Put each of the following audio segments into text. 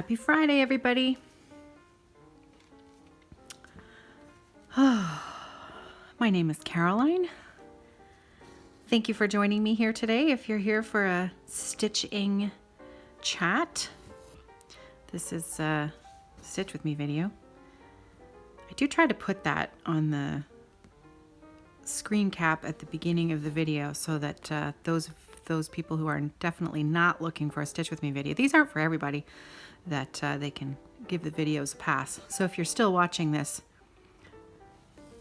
Happy Friday, everybody. My name is Caroline. Thank you for joining me here today. If you're here for a stitching chat, this is a Stitch With Me video. I do try to put that on the screen cap at the beginning of the video so that those people who are definitely not looking for a Stitch With Me video, these aren't for everybody, that they can give the videos a pass. So if you're still watching this,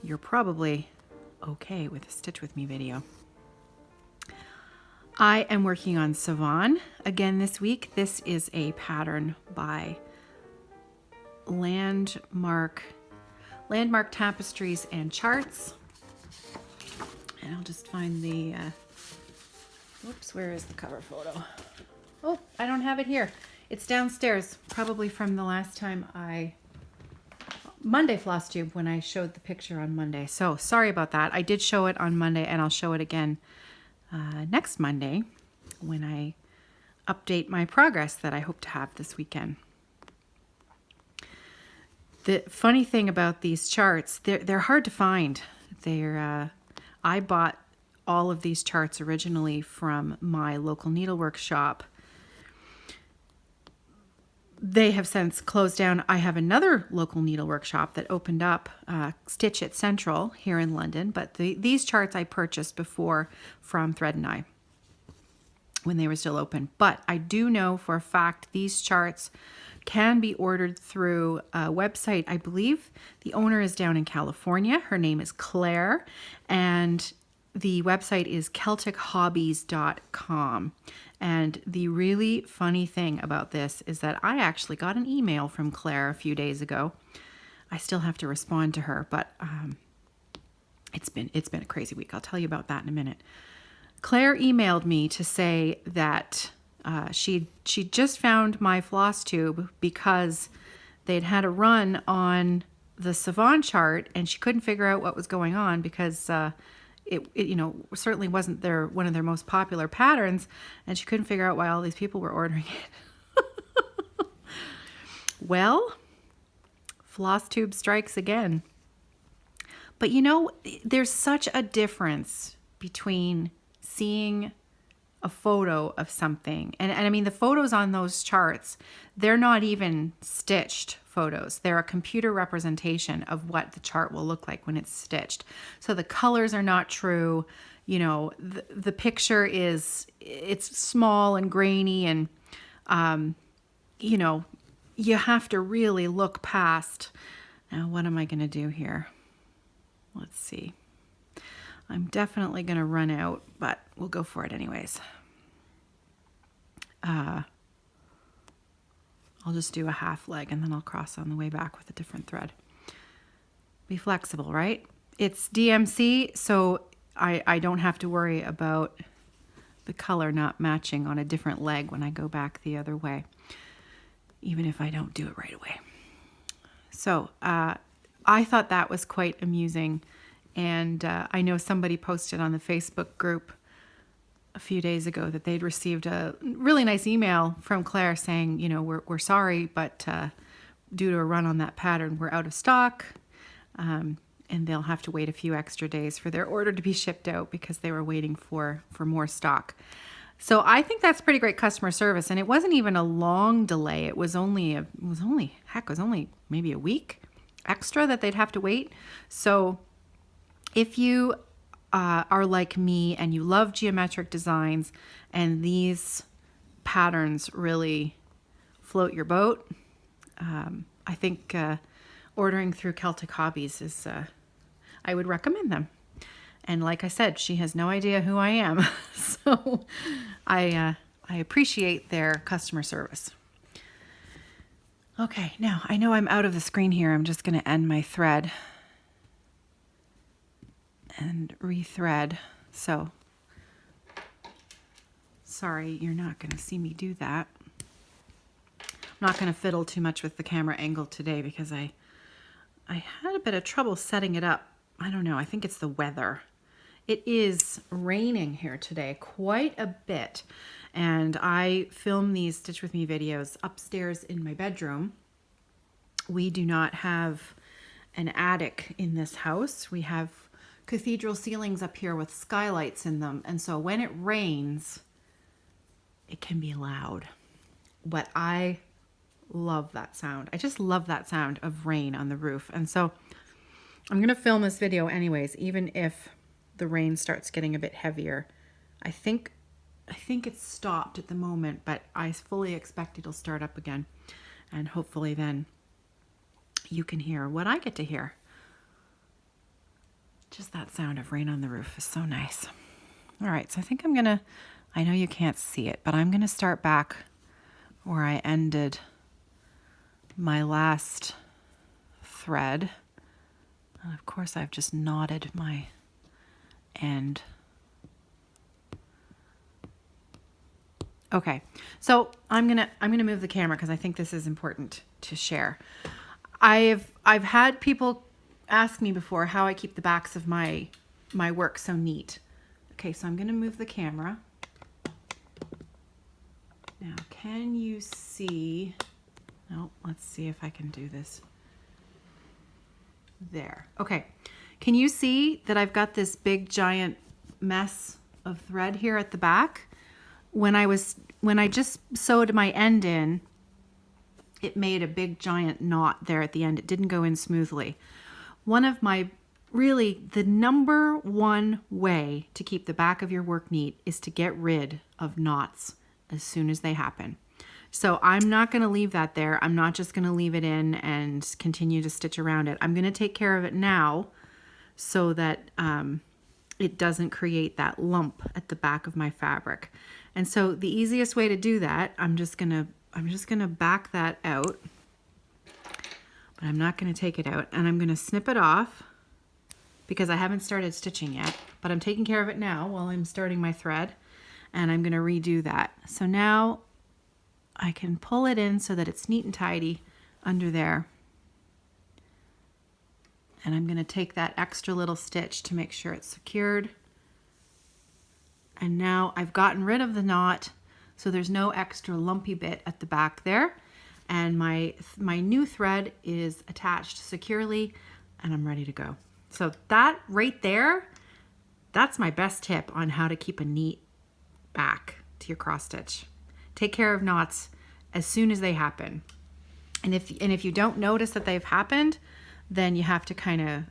you're probably okay with a Stitch With Me video. I am working on Sevan again this week. This is a pattern by Landmark Tapestries and Charts. And I'll just find the, whoops, where is the cover photo? Oh, I don't have it here. It's downstairs, probably from the last time Monday floss tube, when I showed the picture on Monday. So sorry about that. I did show it on Monday, and I'll show it again next Monday when I update my progress that I hope to have this weekend. The funny thing about these charts, they're hard to find. I bought all of these charts originally from my local needlework shop. They have since closed down. I have another local needlework shop that opened up, Stitch It Central here in London, but these charts I purchased before from Thread and I when they were still open. But I do know for a fact these charts can be ordered through a website. I believe the owner is down in California. Her name is Claire, and the website is celtichobbies.com. And the really funny thing about this is that I actually got an email from Claire a few days ago. I still have to respond to her, but it's been a crazy week. I'll tell you about that in a minute. Claire emailed me to say that she just found my floss tube because they'd had a run on the Sevan chart and she couldn't figure out what was going on because it certainly wasn't one of their most popular patterns, and she couldn't figure out why all these people were ordering it. Well, floss tube strikes again. But there's such a difference between seeing a photo of something, and I mean the photos on those charts, they're not even stitched photos. They're a computer representation of what the chart will look like when it's stitched. So the colors are not true. The picture it's small and grainy, and you have to really look past. Now, what am I going to do here? Let's see. I'm definitely going to run out, but we'll go for it anyways. I'll just do a half leg and then I'll cross on the way back with a different thread. Be flexible, right? It's DMC, so I don't have to worry about the color not matching on a different leg when I go back the other way, even if I don't do it right away. So I thought that was quite amusing, and I know somebody posted on the Facebook group a few days ago that they'd received a really nice email from Claire saying, we're sorry, but due to a run on that pattern, we're out of stock, and they'll have to wait a few extra days for their order to be shipped out because they were waiting for more stock. So I think that's pretty great customer service, and it wasn't even a long delay. It was only maybe a week extra that they'd have to wait. So if you are like me and you love geometric designs and these patterns really float your boat, I think ordering through Celtic Hobbies is, I would recommend them. And like I said, she has no idea who I am, so I appreciate their customer service. Okay, now I know I'm out of the screen here. I'm just going to end my thread and rethread. So sorry, you're not going to see me do that. I'm not going to fiddle too much with the camera angle today because I had a bit of trouble setting it up. I don't know, I think it's the weather. It is raining here today quite a bit, And I film these Stitch With Me videos upstairs in my bedroom. We do not have an attic in this house. We have cathedral ceilings up here with skylights in them. And so when it rains, it can be loud. But I love that sound. I just love that sound of rain on the roof. And so I'm going to film this video anyways, even if the rain starts getting a bit heavier. I think it's stopped at the moment, but I fully expect it'll start up again. And hopefully then you can hear what I get to hear. Just that sound of rain on the roof is so nice. All right, so I think I know you can't see it, but I'm going to start back where I ended my last thread. And of course, I've just knotted my end. Okay, so I'm gonna move the camera because I think this is important to share. I've had people ask me before how I keep the backs of my work so neat. Okay, so I'm gonna move the camera. Now, can you see? No, let's see if I can do this. There. Okay. Can you see that I've got this big giant mess of thread here at the back? When I just sewed my end in, it made a big giant knot there at the end. It didn't go in smoothly. One of my the number one way to keep the back of your work neat is to get rid of knots as soon as they happen. So I'm not going to leave that there. I'm not just going to leave it in and continue to stitch around it. I'm going to take care of it now so that it doesn't create that lump at the back of my fabric. And so the easiest way to do that, I'm just going to back that out, but I'm not going to take it out, and I'm going to snip it off because I haven't started stitching yet, but I'm taking care of it now while I'm starting my thread, and I'm going to redo that. So now I can pull it in so that it's neat and tidy under there. And I'm going to take that extra little stitch to make sure it's secured. And now I've gotten rid of the knot, so there's no extra lumpy bit at the back there. And my new thread is attached securely, and I'm ready to go. So that right there, that's my best tip on how to keep a neat back to your cross stitch. Take care of knots as soon as they happen. And if you don't notice that they've happened, then you have to kind of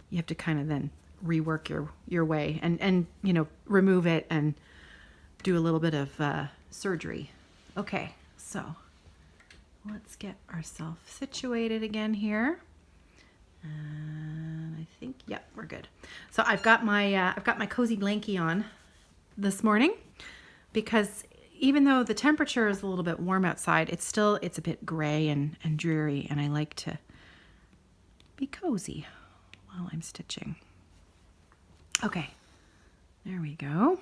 then rework your way and remove it and do a little bit of surgery. Okay, so let's get ourselves situated again here. And I think, yep, we're good. So I've got my cozy blankie on this morning because even though the temperature is a little bit warm outside, it's a bit gray and dreary, and I like to be cozy while I'm stitching. Okay, there we go.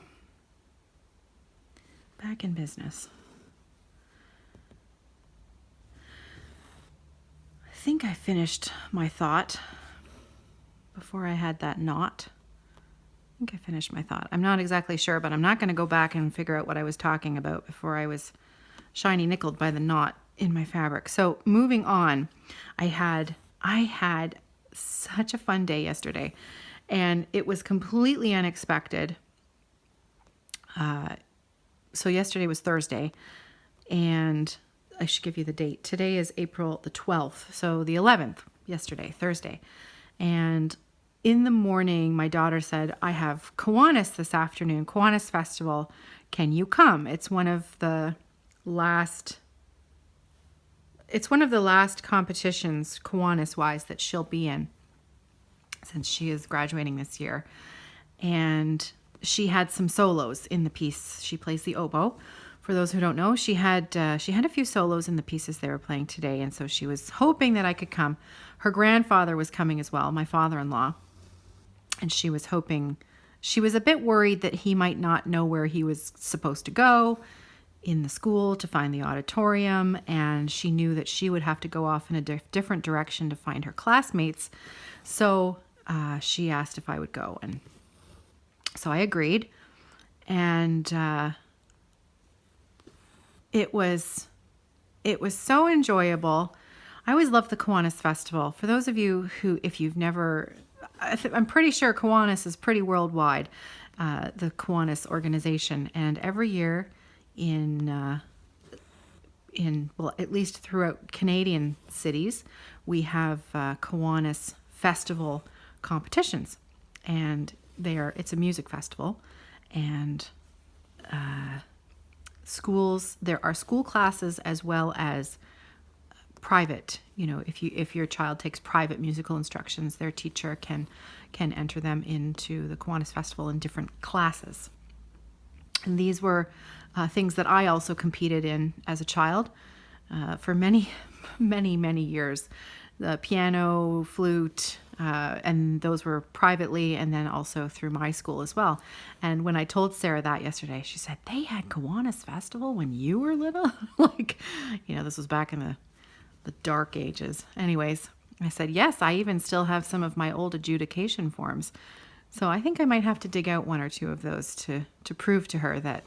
Back in business. I think I finished my thought before I had that knot. I think I finished my thought. I'm not exactly sure, but I'm not going to go back and figure out what I was talking about before I was shiny nickeled by the knot in my fabric. So moving on, I had such a fun day yesterday, and it was completely unexpected. So yesterday was Thursday, and I should give you the date. Today is April the 12th, so the 11th, yesterday, Thursday. And in the morning, my daughter said, I have Kiwanis this afternoon, Kiwanis Festival. Can you come? It's one of the last competitions, Kiwanis-wise, that she'll be in since she is graduating this year. And she had some solos in the piece. She plays the oboe. For those who don't know, she had a few solos in the pieces they were playing today, and so she was hoping that I could come. Her grandfather was coming as well, my father-in-law, and she was hoping. She was a bit worried that he might not know where he was supposed to go in the school to find the auditorium, and she knew that she would have to go off in a different direction to find her classmates. So she asked if I would go, and so I agreed. And it was so enjoyable. I always love the Kiwanis Festival. For those of you who, if you've never, I'm pretty sure Kiwanis is pretty worldwide, the Kiwanis organization. And every year well, at least throughout Canadian cities, we have Kiwanis Festival competitions. And it's a music festival. And there are school classes as well as private. If your child takes private musical instructions, their teacher can enter them into the Kiwanis Festival in different classes. And these were things that I also competed in as a child for many, many, many years. The piano, flute, and those were privately and then also through my school as well. And when I told Sarah that yesterday, she said, they had Kiwanis Festival when you were little? This was back in the dark ages. Anyways, I said, yes, I even still have some of my old adjudication forms. So I think I might have to dig out one or two of those to prove to her that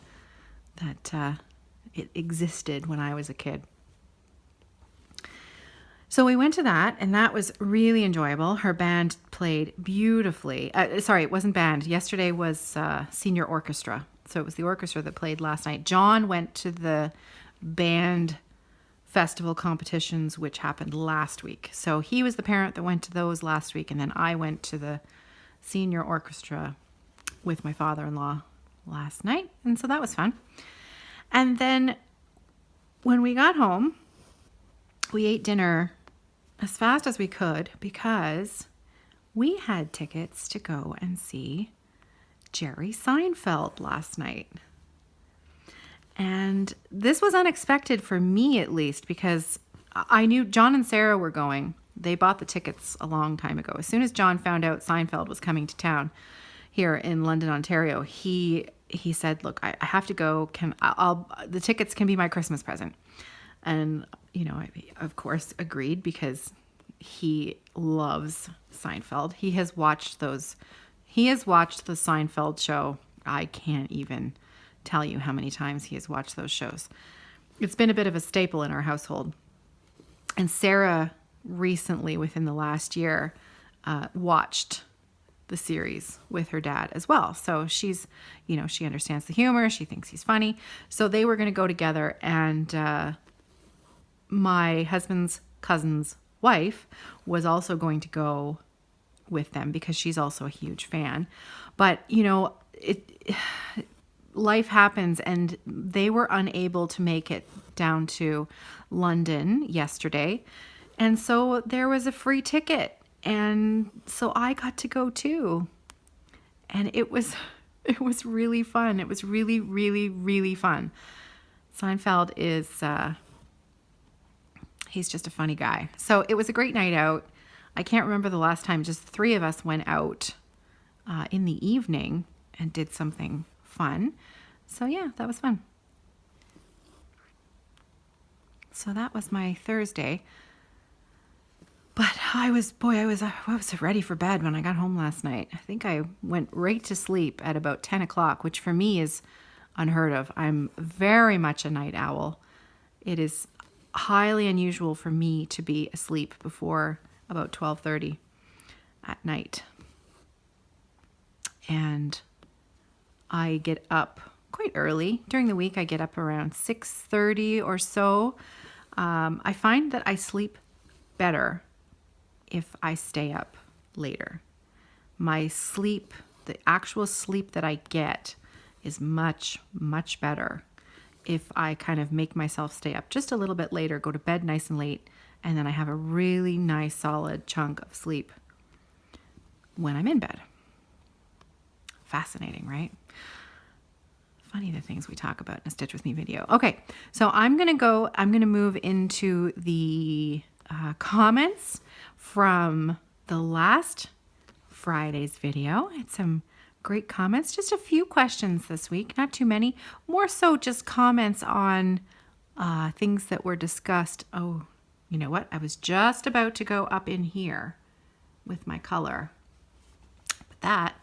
it existed when I was a kid. So we went to that, and that was really enjoyable. Her band played beautifully. Sorry, it wasn't band. Yesterday was senior orchestra. So it was the orchestra that played last night. John went to the band festival competitions, which happened last week. So he was the parent that went to those last week, and then I went to the senior orchestra with my father-in-law last night. And so that was fun. And then when we got home, we ate dinner as fast as we could because we had tickets to go and see Jerry Seinfeld last night. And this was unexpected for me, at least, because I knew John and Sarah were going. They bought the tickets a long time ago. As soon as John found out Seinfeld was coming to town here in London, Ontario, he said, look, I have to go. The tickets can be my Christmas present. And, I, of course, agreed because he loves Seinfeld. He has watched the Seinfeld show. I can't even tell you how many times he has watched those shows. It's been a bit of a staple in our household. And Sarah recently, within the last year, watched the series with her dad as well. So she's, she understands the humor. She thinks he's funny. So they were going to go together, and my husband's cousin's wife was also going to go with them because she's also a huge fan. But, life happens, and they were unable to make it down to London yesterday. And so there was a free ticket. And so I got to go too. And it was really fun. It was really, really, really fun. Seinfeld is, he's just a funny guy. So it was a great night out. I can't remember the last time just the three of us went out in the evening and did something fun. So yeah, that was fun. So that was my Thursday. But I was ready for bed when I got home last night. I think I went right to sleep at about 10 o'clock, which for me is unheard of. I'm very much a night owl. It is highly unusual for me to be asleep before about 12:30 at night. And I get up quite early. During the week, I get up around 6:30 or so. I find that I sleep better if I stay up later. My sleep, the actual sleep that I get, is much, much better if I kind of make myself stay up just a little bit later, go to bed nice and late, and then I have a really nice solid chunk of sleep when I'm in bed. Fascinating, right? Funny the things we talk about in a Stitch With Me video. Okay, so I'm going to move into the comments from the last Friday's video. I had some great comments, just a few questions this week, not too many, more so just comments on things that were discussed. Oh, you know what? I was just about to go up in here with my color, but that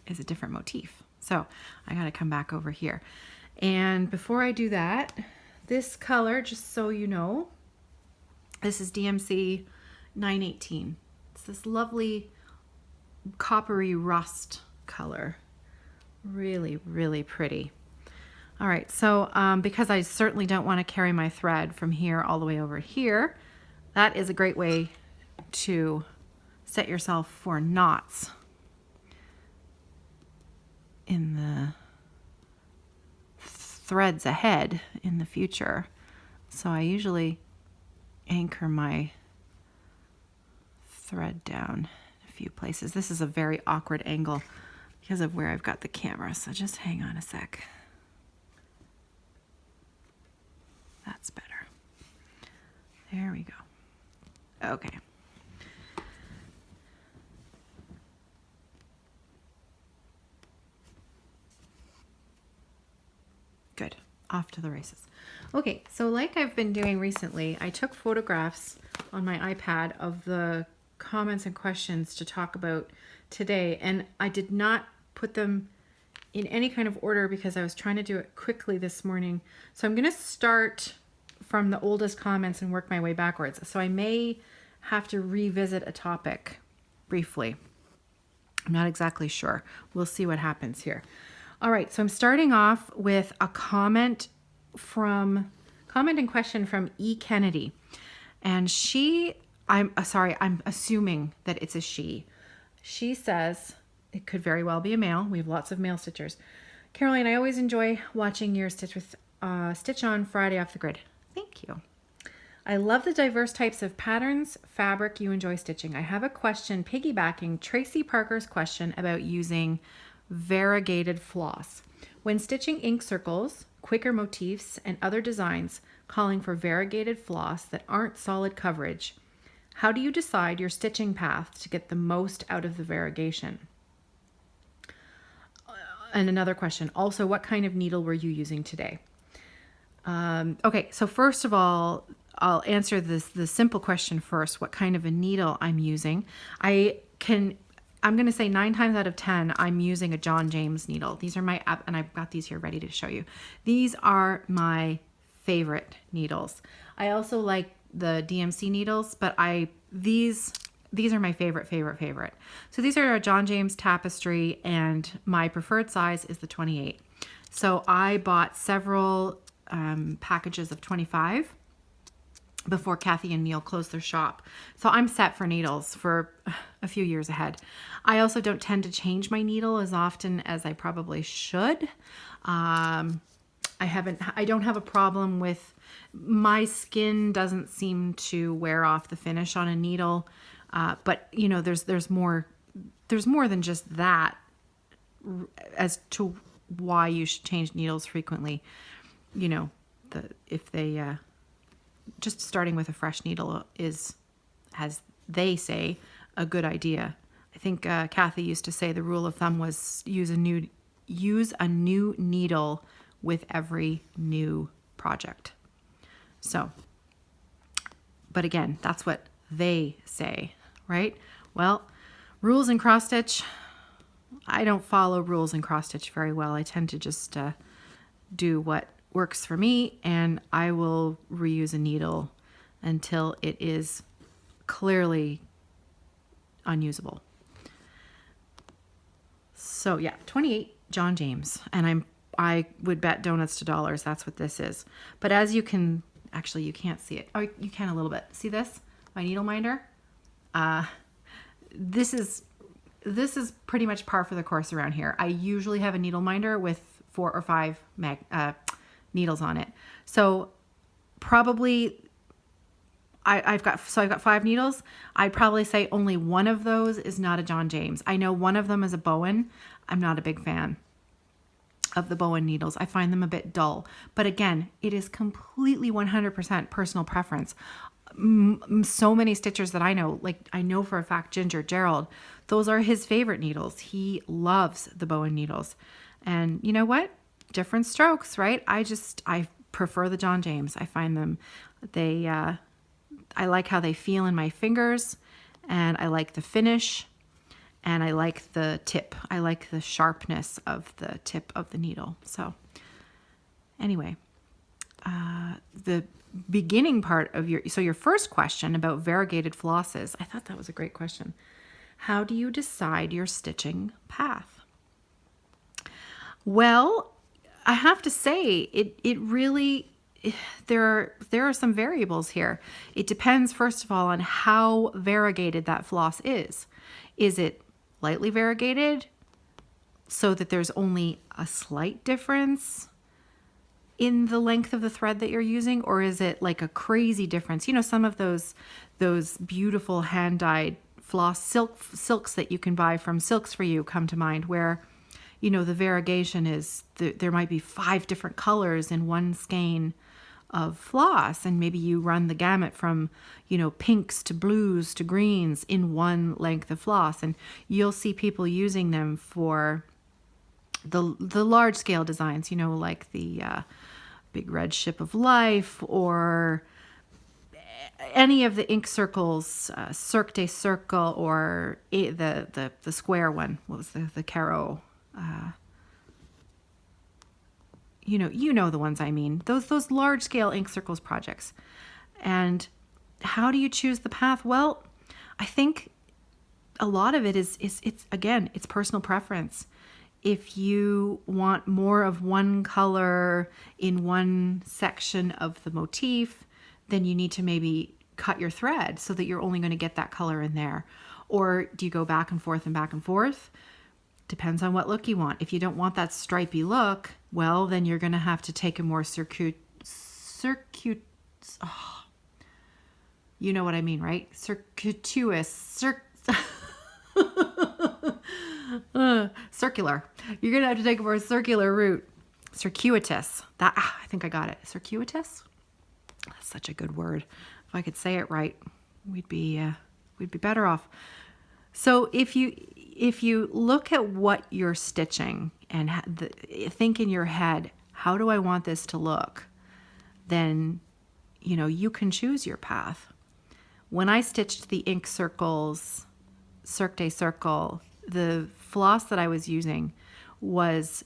is a different motif. So I got to come back over here. And before I do that, This color, just so you know, this is DMC 918. It's this lovely coppery rust color. Really, really pretty. All right, so because I certainly don't want to carry my thread from here all the way over here, that is a great way to set yourself for knots in the threads ahead in the future. So I usually anchor my thread down a few places. This is a very awkward angle because of where I've got the camera, so just hang on a sec. That's better. There we go. Okay. Good. Off to the races. Okay, so like I've been doing recently, I took photographs on my iPad of the comments and questions to talk about today, and I did not put them in any kind of order because I was trying to do it quickly this morning. So I'm going to start from the oldest comments and work my way backwards. So I may have to revisit a topic briefly. I'm not exactly sure. We'll see what happens here. All right, so I'm starting off with a comment and question from E. Kennedy. And I'm assuming that it's a she. She says, it could very well be a male. We have lots of male stitchers. Caroline, I always enjoy watching your Stitch On Friday off the grid. Thank you. I love the diverse types of patterns, fabric you enjoy stitching. I have a question piggybacking Tracy Parker's question about using variegated floss. When stitching ink circles, quicker motifs, and other designs calling for variegated floss that aren't solid coverage, how do you decide your stitching path to get the most out of the variegation? And another question, also, what kind of needle were you using today? Okay, so first of all, I'll answer the simple question first, what kind of a needle I'm using. I'm going to say 9 times out of 10, I'm using a John James needle. These are and I've got these here ready to show you. These are my favorite needles. I also like the DMC needles, but these are my favorite. So these are a John James Tapestry, and my preferred size is the 28. So I bought several packages of 25 before Kathy and Neil closed their shop. So I'm set for needles for a few years ahead. I also don't tend to change my needle as often as I probably should. I don't have a problem with, my skin doesn't seem to wear off the finish on a needle. But you know, there's more than just that as to why you should change needles frequently. You know, if they just starting with a fresh needle is, as they say, a good idea. I think Kathy used to say the rule of thumb was use a new needle with every new project. So, but again, that's what they say, right? Well, rules in cross stitch, I don't follow rules in cross stitch very well. I tend to just do what works for me, and I will reuse a needle until it is clearly unusable. So yeah, 28 John James, and I would bet donuts to dollars that's what this is. But as you can, actually you can't see it. Oh, you can a little bit. See this? My needle minder. This is pretty much par for the course around here. I usually have a needle minder with 4 or 5 needles on it. So probably I've got 5 needles. I'd probably say only one of those is not a John James. I know one of them is a Bowen. I'm not a big fan of the Bowen needles. I find them a bit dull. But again, it is completely 100% personal preference. So many stitchers that I know, like I know for a fact Ginger Gerald, those are his favorite needles. He loves the Bowen needles. And you know what? Different strokes, right? I prefer the John James. I find them, I like how they feel in my fingers, and I like the finish, and I like the tip. I like the sharpness of the tip of the needle. So anyway, the beginning part of your first question about variegated flosses, I thought that was a great question. How do you decide your stitching path? Well, I have to say it really, there are some variables here. It depends, first of all, on how variegated that floss is. Is it lightly variegated so that there's only a slight difference in the length of the thread that you're using, or is it like a crazy difference? You know, some of those beautiful hand-dyed floss silks that you can buy from Silks For You come to mind, where, you know, the variegation is there might be 5 different colors in one skein of floss, and maybe you run the gamut from, you know, pinks to blues to greens in one length of floss, and you'll see people using them for the large scale designs, you know, like the Big Red Ship of Life, or any of the ink circles, Cirque de Circle, or the square one. What was the Caro? You know the ones I mean. Those large scale ink circles projects. And how do you choose the path? Well, I think a lot of it is it's personal preference. If you want more of one color in one section of the motif, then you need to maybe cut your thread so that you're only going to get that color in there. Or do you go back and forth and back and forth? Depends on what look you want. If you don't want that stripy look, well, then you're going to have to take a more you know what I mean, right? Circular. You're going to have to take a more circular route. Circuitous. I think I got it. Circuitous? That's such a good word. If I could say it right, we'd be better off. So if you look at what you're stitching and think in your head, how do I want this to look? Then, you know, you can choose your path. When I stitched the ink circles, Cirque de Circle, the floss that I was using was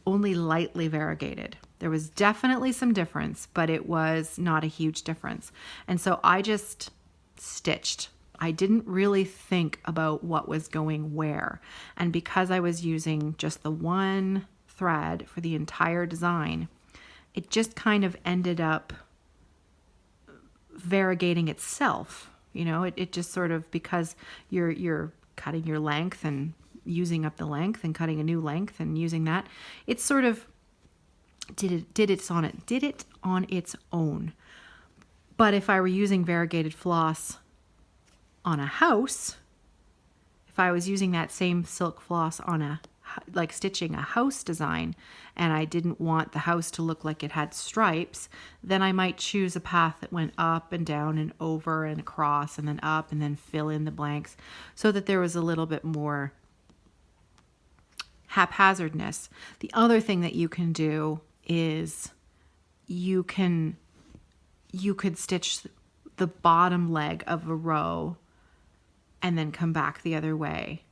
only lightly variegated. There was definitely some difference, but it was not a huge difference. And so I just stitched. I didn't really think about what was going where. And because I was using just the one thread for the entire design, it just kind of ended up variegating itself. You know, it just sort of, because you're cutting your length and using up the length and cutting a new length and using that, it sort of did it on its own. But if I were using variegated floss on a house, if I was using that same silk floss on stitching a house design, and I didn't want the house to look like it had stripes, then I might choose a path that went up and down and over and across and then up, and then fill in the blanks so that there was a little bit more haphazardness. The other thing that you can do is you could stitch the bottom leg of a row and then come back the other way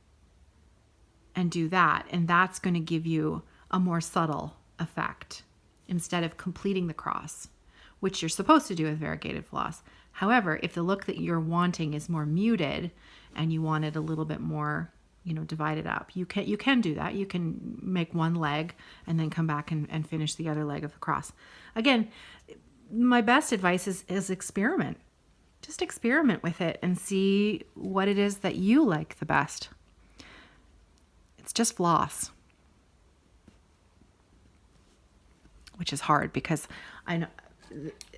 and do that. And that's going to give you a more subtle effect instead of completing the cross, which you're supposed to do with variegated floss. However, if the look that you're wanting is more muted and you want it a little bit more, you know, divided up, you can do that. You can make one leg and then come back and finish the other leg of the cross. Again, my best advice is experiment. Just experiment with it and see what it is that you like the best. It's just floss, which is hard because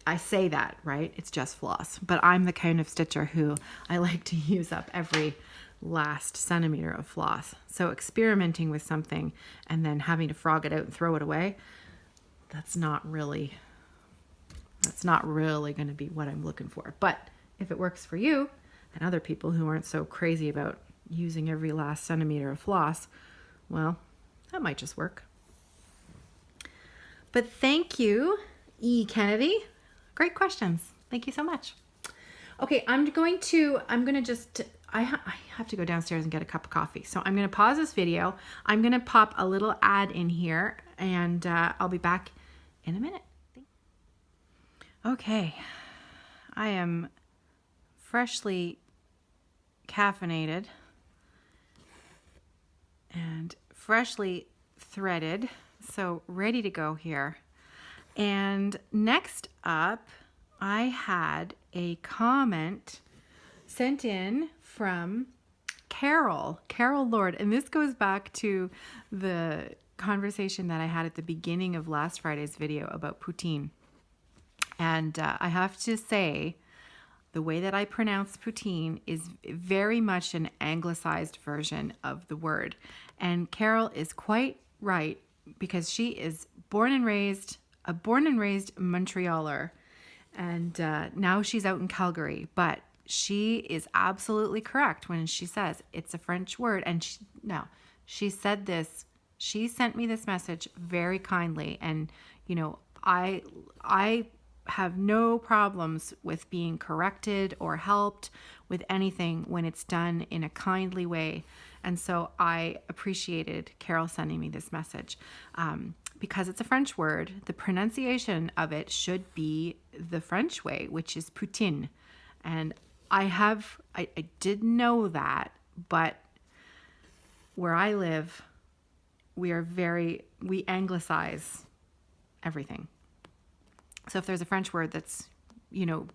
I say that, right? It's just floss, but I'm the kind of stitcher who I like to use up every last centimeter of floss. So experimenting with something and then having to frog it out and throw it away, that's not really going to be what I'm looking for. But if it works for you and other people who aren't so crazy about using every last centimeter of floss, well, that might just work. But thank you, E. Kennedy. Great questions. Thank you so much. Okay, I have to go downstairs and get a cup of coffee. So I'm going to pause this video. I'm going to pop a little ad in here, and I'll be back in a minute. Okay, I am freshly caffeinated and freshly threaded, so ready to go here. And next up, I had a comment sent in from Carol Lord, and this goes back to the conversation that I had at the beginning of last Friday's video about poutine. And I have to say, the way that I pronounce poutine is very much an anglicized version of the word. And Carol is quite right, because she is a born and raised Montrealer. And now she's out in Calgary. But she is absolutely correct when she says it's a French word. And she said this. She sent me this message very kindly. And, you know, I have no problems with being corrected or helped with anything when it's done in a kindly way. And so I appreciated Carol sending me this message. Because it's a French word, the pronunciation of it should be the French way, which is poutine. And I did know that, but where I live, we anglicize everything. So if there's a French word that's, you know,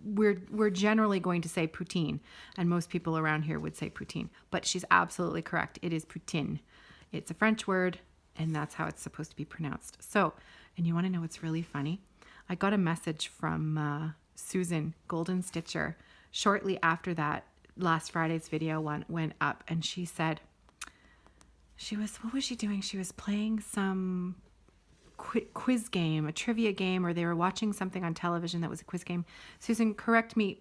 we're generally going to say poutine, and most people around here would say poutine, but she's absolutely correct. It is poutine. It's a French word, and that's how it's supposed to be pronounced. So, and you want to know what's really funny? I got a message from Susan Golden Stitcher shortly after that last Friday's video went up, and she said what was she doing? She was playing some quiz game, a trivia game, or they were watching something on television that was a quiz game. Susan,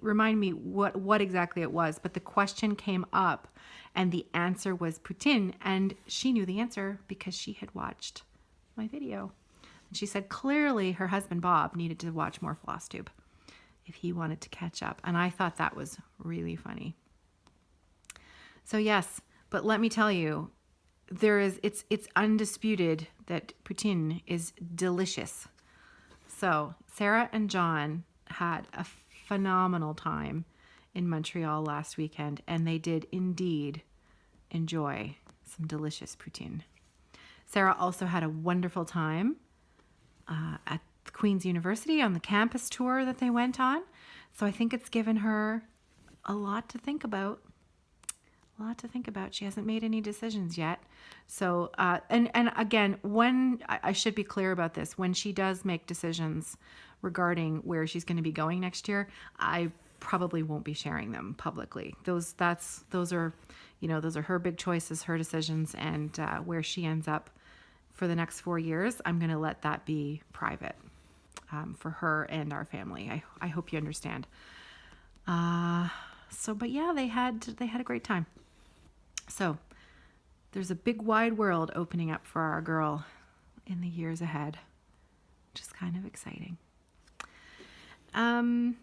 remind me what exactly it was, but the question came up and the answer was poutine, and she knew the answer because she had watched my video. And she said clearly her husband Bob needed to watch more Floss Tube if he wanted to catch up, and I thought that was really funny. So yes, but let me tell you, it's undisputed that poutine is delicious. So Sarah and John had a phenomenal time in Montreal last weekend, and they did indeed enjoy some delicious poutine. Sarah also had a wonderful time at Queen's University on the campus tour that they went on. So I think it's given her a lot to think about. She hasn't made any decisions yet. So, and again, when I should be clear about this, when she does make decisions regarding where she's going to be going next year, I probably won't be sharing them publicly. Those are her big choices, her decisions, and where she ends up for the next 4 years, I'm going to let that be private for her and our family. I hope you understand. But yeah, they had a great time. So there's a big wide world opening up for our girl in the years ahead, which is kind of exciting. Okay.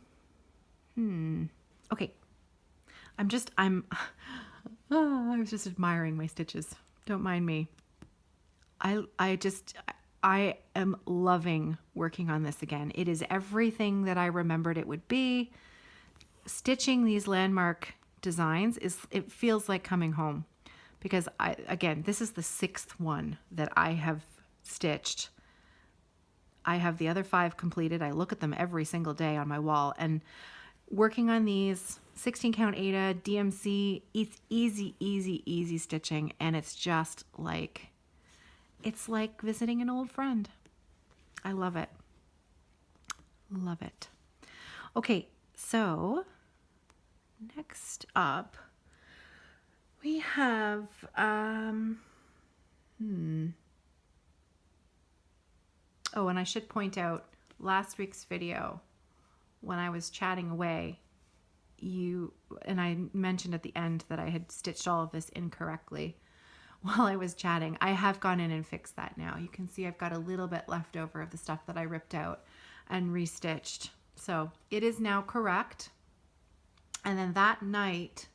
I was just admiring my stitches. Don't mind me. I am loving working on this again. It is everything that I remembered it would be. Stitching these landmark designs it feels like coming home, because this is the 6th one that I have stitched. I have the other 5 completed. I look at them every single day on my wall, and working on these 16 count Aida DMC, it's easy stitching, and it's just like visiting an old friend. I love it. Okay, so next up, we have, Oh, and I should point out, last week's video, when I was chatting away, and I mentioned at the end that I had stitched all of this incorrectly while I was chatting. I have gone in and fixed that now. You can see I've got a little bit left over of the stuff that I ripped out and restitched. So it is now correct. And then that night,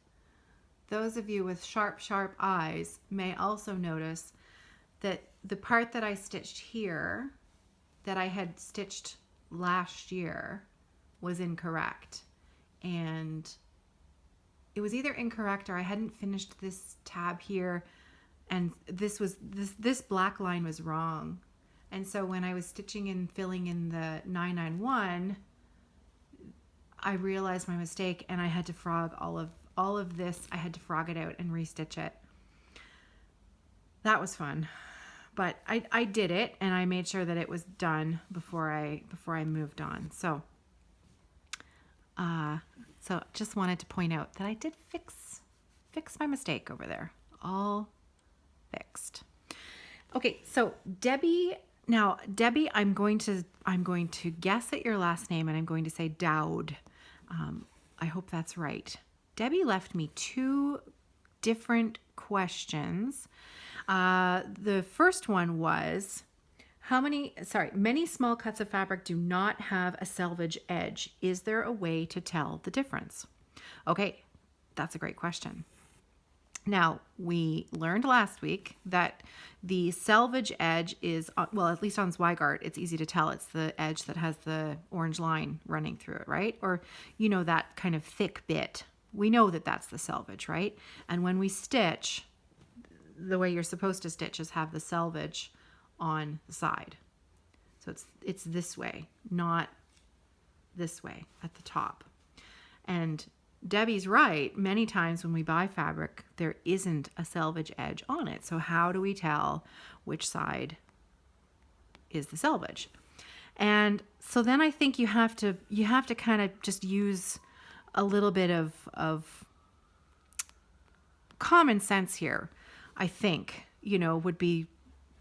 those of you with sharp eyes may also notice that the part that I stitched here, that I had stitched last year was incorrect. And it was either incorrect or I hadn't finished this tab here, and this black line was wrong. And so when I was stitching and filling in the 991, I realized my mistake and I had to frog all of this. I had to frog it out and restitch it. That was fun. But I did it, and I made sure that it was done before I moved on. So just wanted to point out that I did fix my mistake over there. All fixed. Okay, so Debbie, I'm going to guess at your last name, and I'm going to say Dowd. I hope that's right. Debbie left me 2 different questions. The first one was, many small cuts of fabric do not have a selvage edge. Is there a way to tell the difference? Okay, that's a great question. Now, we learned last week that the selvage edge is, well, at least on Zweigart, it's easy to tell. It's the edge that has the orange line running through it, right? Or, that kind of thick bit. We know that that's the selvage, right? And when we stitch, the way you're supposed to stitch is have the selvage on the side. So it's this way, not this way at the top. And Debbie's right. Many times when we buy fabric, there isn't a selvage edge on it. So how do we tell which side is the selvage? And so then I think you have to kind of just use a little bit of common sense here. I think, would be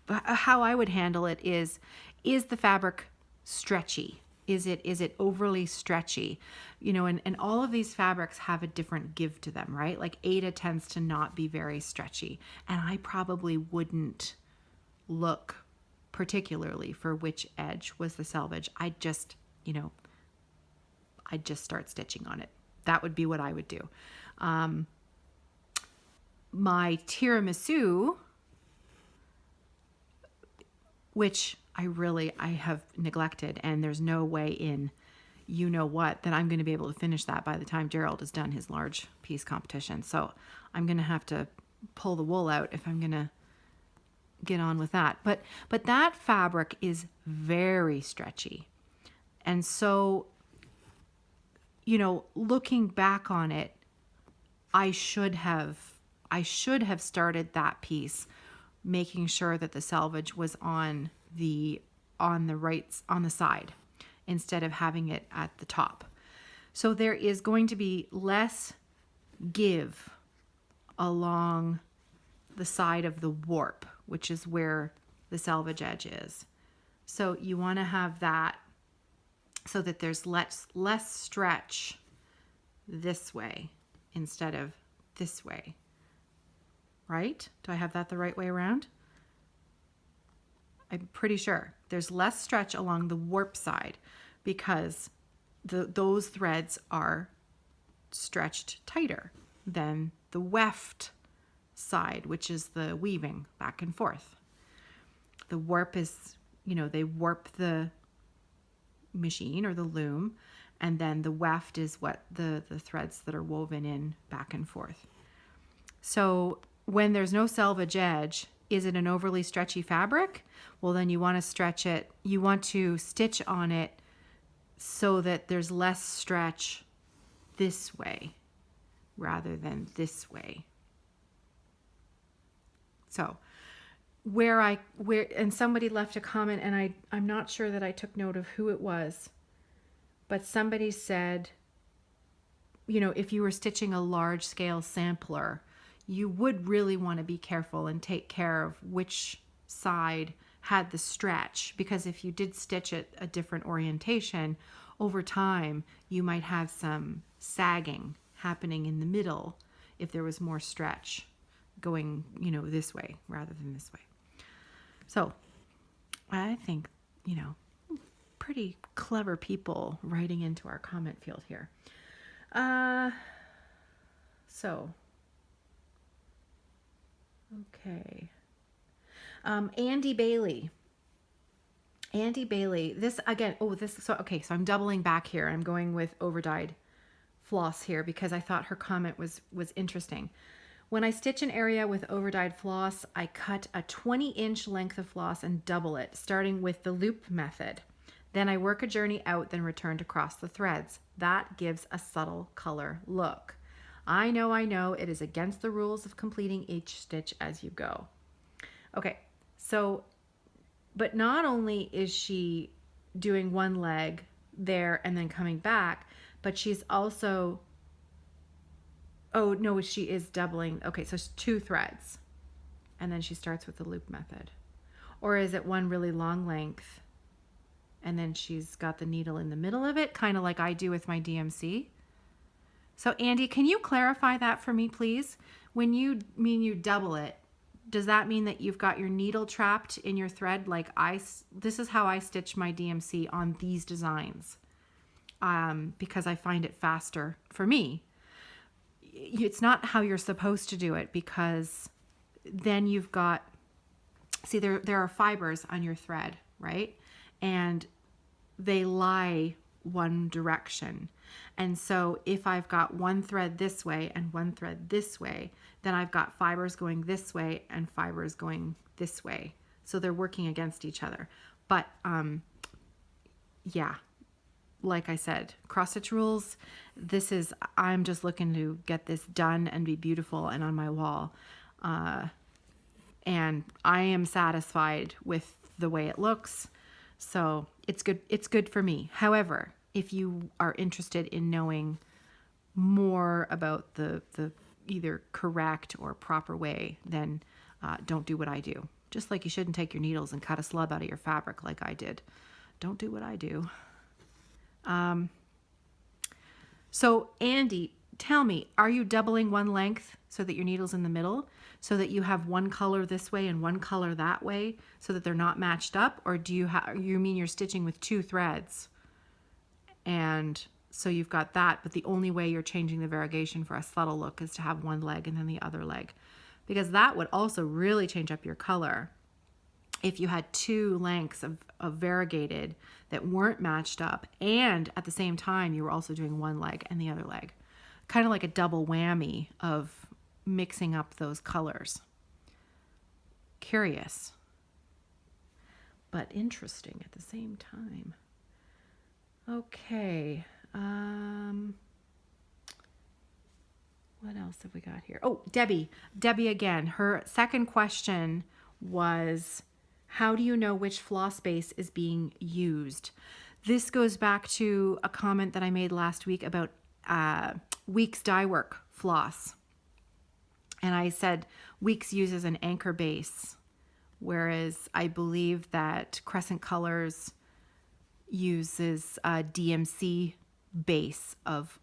how I would handle it is the fabric stretchy? Is it overly stretchy? And all of these fabrics have a different give to them, right? Like Aida tends to not be very stretchy. And I probably wouldn't look particularly for which edge was the selvage. I'd just start stitching on it. That would be what I would do. My tiramisu, which I have neglected, and there's no way in that I'm going to be able to finish that by the time Gerald has done his large piece competition. So I'm going to have to pull the wool out if I'm going to get on with that. But that fabric is very stretchy. And so, looking back on it, I should have started that piece making sure that the selvage was on the side instead of having it at the top. So there is going to be less give along the side of the warp, which is where the selvage edge is. So you want to have that so that there's less stretch this way instead of this way. Right? Do I have that the right way around? I'm pretty sure. There's less stretch along the warp side because those threads are stretched tighter than the weft side, which is the weaving back and forth. The warp is, they warp the machine or the loom, and then the weft is what the threads that are woven in back and forth. So when there's no selvage edge, is it an overly stretchy fabric? Well, then you want to stretch it. You want to stitch on it so that there's less stretch this way rather than this way. So and somebody left a comment, and I'm not sure that I took note of who it was, but somebody said, if you were stitching a large scale sampler, you would really want to be careful and take care of which side had the stretch, because if you did stitch it a different orientation, over time you might have some sagging happening in the middle if there was more stretch going, this way rather than this way. So I think, pretty clever people writing into our comment field here. Okay. Andy Bailey Andy Bailey, this again, so I'm doubling back here. I'm going with overdyed floss here because I thought her comment was interesting. When I stitch an area with overdyed floss, I cut a 20-inch length of floss and double it, starting with the loop method. Then I work a journey out, then return to cross the threads. That gives a subtle color look. I know, it is against the rules of completing each stitch as you go. Okay, so, but not only is she doing one leg there and then coming back, but she's also, oh no, she is doubling. Okay, so it's 2 threads and then she starts with the loop method. Or is it one really long length and then she's got the needle in the middle of it, kind of like I do with my DMC? So Andy, can you clarify that for me, please? When you mean you double it, does that mean that you've got your needle trapped in your thread? Like this is how I stitch my DMC on these designs, because I find it faster for me. It's not how you're supposed to do it, because then you've got, see, there are fibers on your thread, right? And they lie one direction. And so if I've got one thread this way and one thread this way, then I've got fibers going this way and fibers going this way. So they're working against each other. But yeah, like I said, cross stitch rules, I'm just looking to get this done and be beautiful and on my wall. And I am satisfied with the way it looks. So it's good. It's good for me. However, if you are interested in knowing more about the either correct or proper way, then don't do what I do. Just like you shouldn't take your needles and cut a slub out of your fabric like I did. Don't do what I do. So Andy, tell me, are you doubling one length so that your needle's in the middle, so that you have one color this way and one color that way, so that they're not matched up? Or do you mean you're stitching with 2 threads? And so you've got that, but the only way you're changing the variegation for a subtle look is to have one leg and then the other leg, because that would also really change up your color if you had 2 lengths of variegated that weren't matched up, and at the same time you were also doing one leg and the other leg. Kind of like a double whammy of mixing up those colors. Curious, but interesting at the same time. Okay. What else have we got here? Oh, Debbie again. Her second question was, how do you know which floss base is being used? This goes back to a comment that I made last week about Weeks dye work floss. And I said Weeks uses an anchor base, whereas I believe that Crescent Colors uses a DMC base of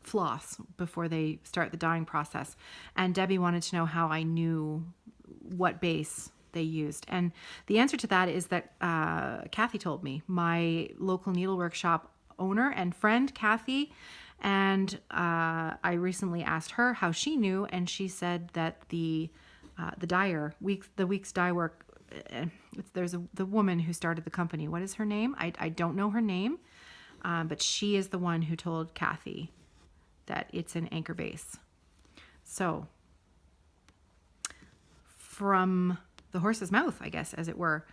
floss before they start the dyeing process. And Debbie wanted to know how I knew what base they used. And the answer to that is that Kathy told me, my local needle workshop owner and friend, Kathy. And I recently asked her how she knew, and she said that the dyer, the Weeks dye work, there's the woman who started the company. What is her name? I don't know her name, but she is the one who told Kathy that it's an anchor base. So from the horse's mouth, I guess, as it were,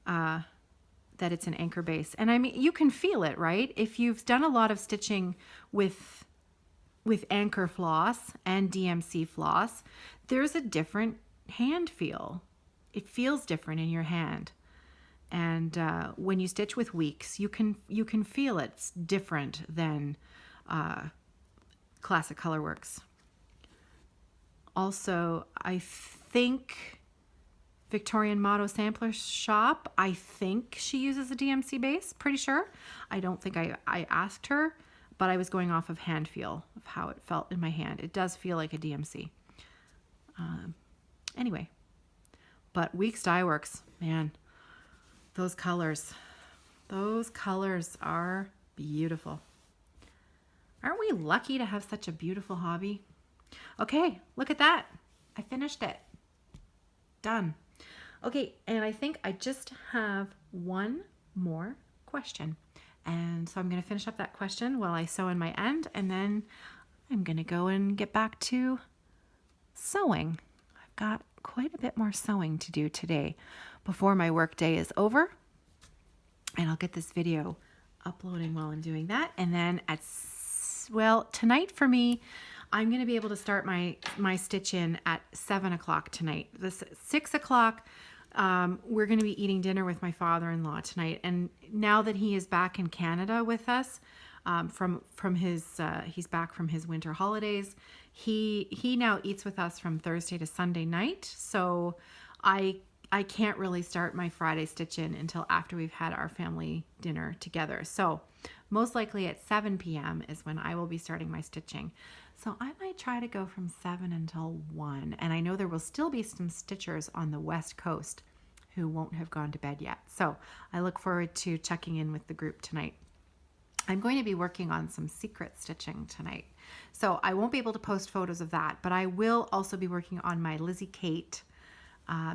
that it's an anchor base. And I mean, you can feel it, right? If you've done a lot of stitching with anchor floss and DMC floss, there's a different hand feel. It feels different in your hand. And when you stitch with Weeks, you can feel it's different than Classic Colorworks. Also, I think Victorian Motto Sampler Shop, I think she uses a DMC base, pretty sure. I don't think I asked her, but I was going off of hand feel, of how it felt in my hand. It does feel like a DMC. Anyway, but Weeks Dye Works, man, those colors are beautiful. Aren't we lucky to have such a beautiful hobby? Okay, look at that. I finished it. Done. Okay, and I think I just have one more question. And so I'm going to finish up that question while I sew in my end, and then I'm going to go and get back to sewing. I've got quite a bit more sewing to do today before my work day is over. And I'll get this video uploading while I'm doing that. And then tonight for me, I'm going to be able to start my stitch in at 7 o'clock tonight. This 6 o'clock, we're going to be eating dinner with my father-in-law tonight. And now that he is back in Canada with us, he's back from his winter holidays, he now eats with us from Thursday to Sunday night. So I can't really start my Friday stitch in until after we've had our family dinner together. So most likely at 7 p.m. is when I will be starting my stitching. So I might try to go from 7 until 1. And I know there will still be some stitchers on the West Coast who won't have gone to bed yet. So I look forward to checking in with the group tonight. I'm going to be working on some secret stitching tonight. So I won't be able to post photos of that, but I will also be working on my Lizzie Kate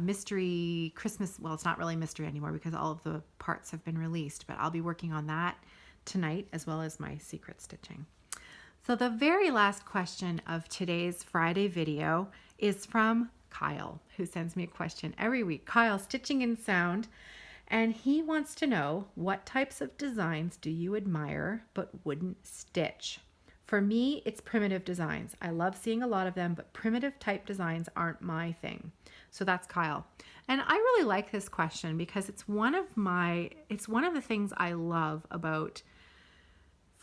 mystery Christmas. Well, it's not really mystery anymore because all of the parts have been released, but I'll be working on that tonight as well as my secret stitching. So the very last question of today's Friday video is from Kyle, who sends me a question every week. Kyle, Stitching in Sound, and he wants to know, what types of designs do you admire but wouldn't stitch? For me, it's primitive designs. I love seeing a lot of them, but primitive type designs aren't my thing. So that's Kyle. And I really like this question because it's one of the things I love about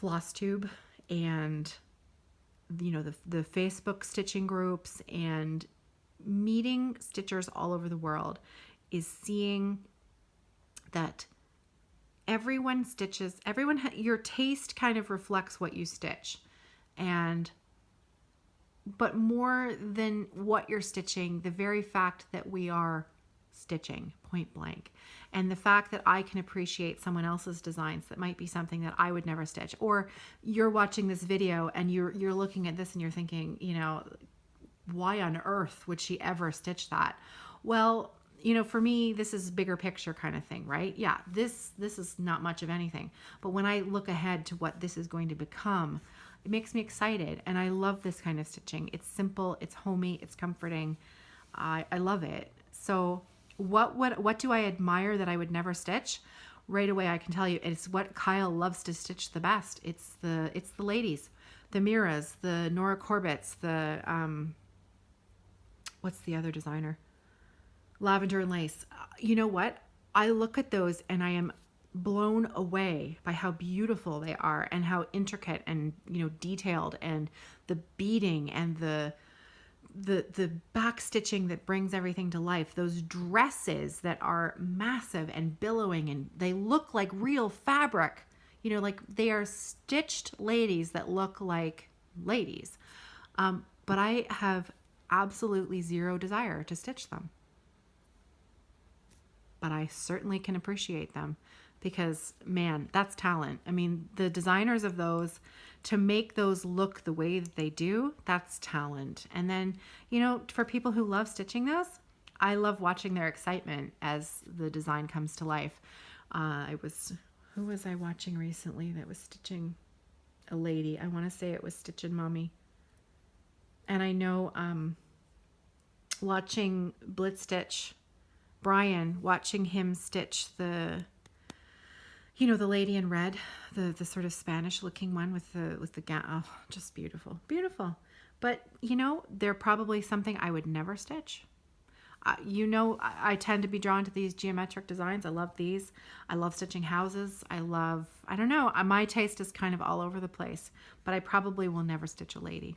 FlossTube and the Facebook stitching groups and meeting stitchers all over the world is seeing that everyone stitches, your taste kind of reflects what you stitch. But more than what you're stitching, the very fact that we are stitching point blank, and the fact that I can appreciate someone else's designs that might be something that I would never stitch, or you're watching this video and you're looking at this and you're thinking, why on earth would she ever stitch that? Well, for me, this is bigger picture kind of thing, right? Yeah, this is not much of anything. But when I look ahead to what this is going to become, it makes me excited. And I love this kind of stitching. It's simple, it's homey, it's comforting. I love it. So what do I admire that I would never stitch? Right away, I can tell you, it's what Kyle loves to stitch the best. It's the ladies, the Miras, the Nora Corbett's, the, what's the other designer? Lavender and Lace. You know what? I look at those and I am blown away by how beautiful they are and how intricate and detailed, and the beading and the back stitching that brings everything to life. Those dresses that are massive and billowing, and they look like real fabric. Like they are stitched ladies that look like ladies. But I have absolutely zero desire to stitch them. But I certainly can appreciate them because, man, that's talent. I mean, the designers of those, to make those look the way that they do, that's talent. And then, for people who love stitching those, I love watching their excitement as the design comes to life. Who was I watching recently that was stitching a lady? I want to say it was Stitchin' Mommy. And I know watching Blitz Stitch, Brian, watching him stitch the lady in red, the sort of Spanish looking one with the gown. Oh, just beautiful, beautiful. But they're probably something I would never stitch. I tend to be drawn to these geometric designs. I love these. I love stitching houses. I don't know. My taste is kind of all over the place, but I probably will never stitch a lady.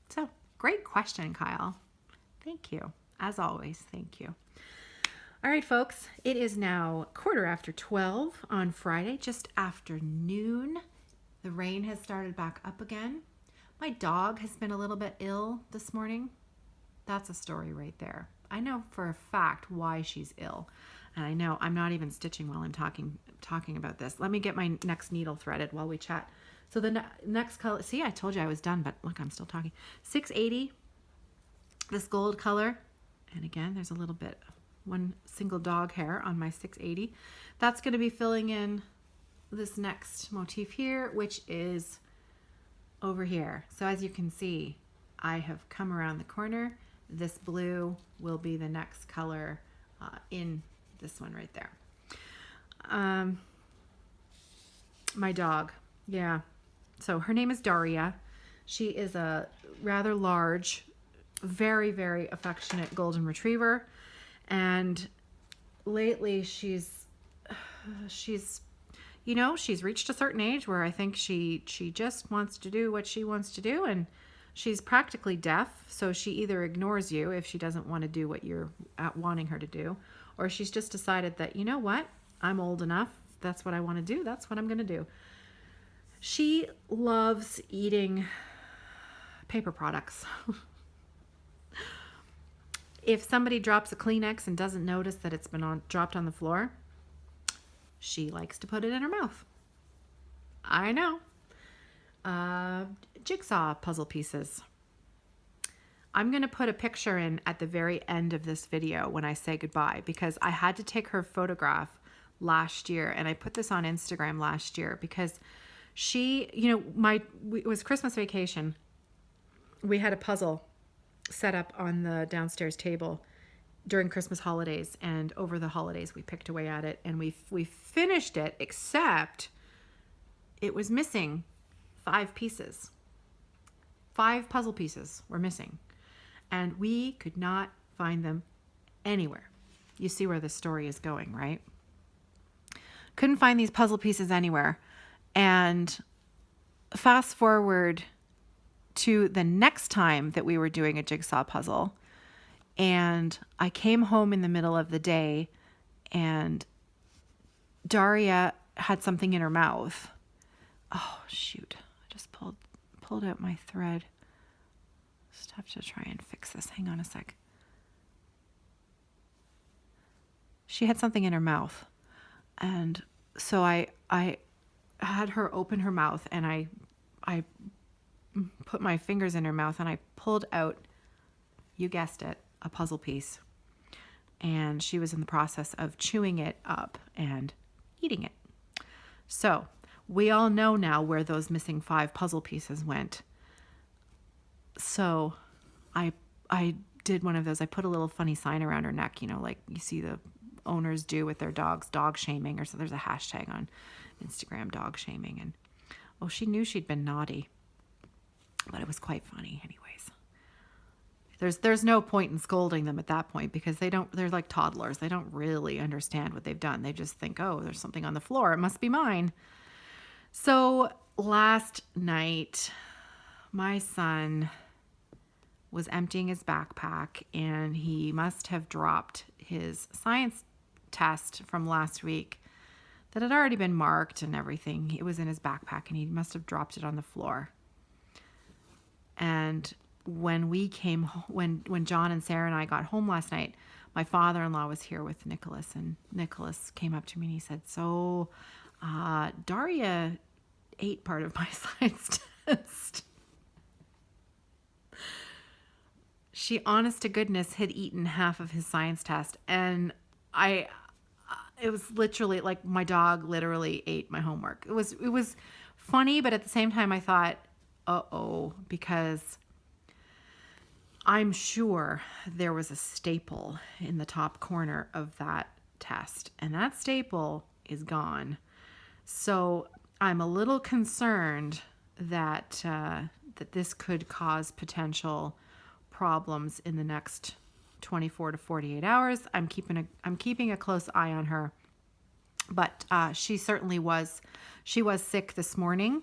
So great question, Kyle. Thank you. As always, thank you. All right, folks, it is now 12:15 on Friday, just after noon. The rain has started back up again. My dog has been a little bit ill this morning. That's a story right there. I know for a fact why she's ill. And I know I'm not even stitching while I'm talking about this. Let me get my next needle threaded while we chat. So the next color, see, I told you I was done, but look, I'm still talking. 680, this gold color. And again, there's a little bit one single dog hair on my 680. That's going to be filling in this next motif here, which is over here. So as you can see, I have come around the corner. This blue will be the next color in this one right there. My dog, yeah. So her name is Daria. She is a rather large, very, very affectionate golden retriever. And lately she's reached a certain age where I think she just wants to do what she wants to do, and she's practically deaf, so she either ignores you if she doesn't want to do what you're wanting her to do, or she's just decided that, you know what, I'm old enough, that's what I want to do, that's what I'm going to do. She loves eating paper products. If somebody drops a Kleenex and doesn't notice that it's been dropped on the floor, she likes to put it in her mouth. I know. Jigsaw puzzle pieces. I'm going to put a picture in at the very end of this video when I say goodbye, because I had to take her photograph last year, and I put this on Instagram last year because she, it was Christmas vacation. We had a puzzle set up on the downstairs table during Christmas holidays, and over the holidays we picked away at it, and we finished it, except it was missing 5 pieces. 5 puzzle pieces were missing, and we could not find them anywhere. You see where the story is going, right? Couldn't find these puzzle pieces anywhere. And fast forward to the next time that we were doing a jigsaw puzzle, and I came home in the middle of the day, and Daria had something in her mouth. Oh, shoot. I just pulled out my thread. Just have to try and fix this. Hang on a sec. She had something in her mouth. And so I had her open her mouth, and I put my fingers in her mouth, and I pulled out, you guessed it, a puzzle piece. And she was in the process of chewing it up and eating it. So we all know now where those missing 5 puzzle pieces went. So I did one of those. I put a little funny sign around her neck, like you see the owners do with their dogs, dog shaming, or so there's a hashtag on Instagram, dog shaming. And she knew she'd been naughty, but it was quite funny anyways. There's no point in scolding them at that point, because they're like toddlers. They don't really understand what they've done. They just think, oh, there's something on the floor, it must be mine. So last night, my son was emptying his backpack, and he must have dropped his science test from last week that had already been marked and everything. It was in his backpack, and he must have dropped it on the floor. And when we came, when John and Sarah and I got home last night, my father-in-law was here with Nicholas, and Nicholas came up to me and he said, so Daria ate part of my science test. She, honest to goodness, had eaten half of his science test. And it was literally like my dog literally ate my homework. It was funny, but at the same time I thought, because I'm sure there was a staple in the top corner of that test, and that staple is gone. So I'm a little concerned that this could cause potential problems in the next 24 to 48 hours. I'm keeping a close eye on her, but she certainly was sick this morning.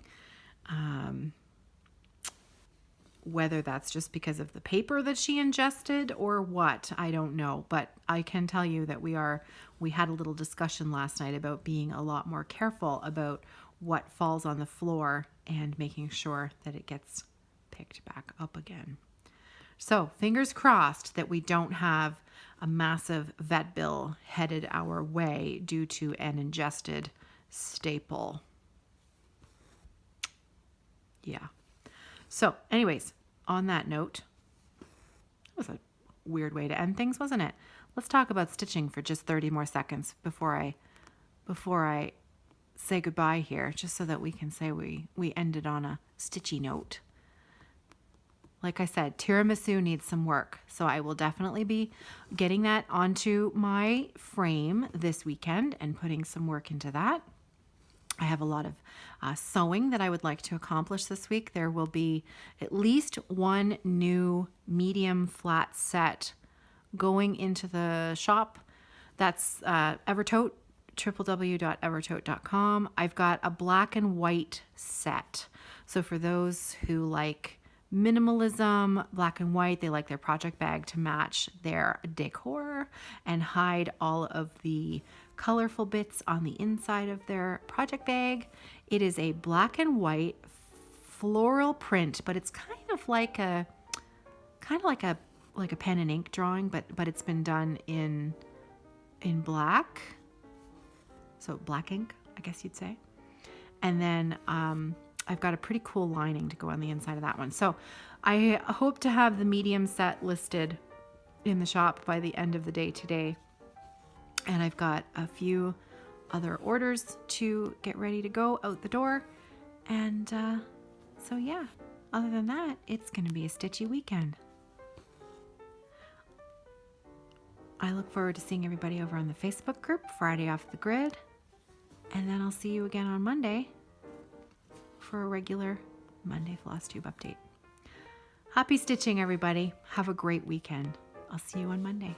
Whether that's just because of the paper that she ingested or what, I don't know. But I can tell you that we had a little discussion last night about being a lot more careful about what falls on the floor and making sure that it gets picked back up again. So fingers crossed that we don't have a massive vet bill headed our way due to an ingested staple. Yeah. So anyways, on that note, that was a weird way to end things, wasn't it? Let's talk about stitching for just 30 more seconds before I say goodbye here, just so that we can say we ended on a stitchy note. Like I said, tiramisu needs some work, so I will definitely be getting that onto my frame this weekend and putting some work into that. I have a lot of sewing that I would like to accomplish this week. There will be at least one new medium flat set going into the shop. That's Evertote, www.evertote.com. I've got a black and white set. So for those who like minimalism, black and white, they like their project bag to match their decor and hide all of the colorful bits on the inside of their project bag. It is a black and white floral print, but it's kind of like a pen and ink drawing, but it's been done in black. So black ink, I guess you'd say. And then I've got a pretty cool lining to go on the inside of that one. So I hope to have the medium set listed in the shop by the end of the day today. And I've got a few other orders to get ready to go out the door. And so yeah, other than that, it's going to be a stitchy weekend. I look forward to seeing everybody over on the Facebook group, Friday Off the Grid. And then I'll see you again on Monday for a regular Monday Floss Tube update. Happy stitching, everybody. Have a great weekend. I'll see you on Monday.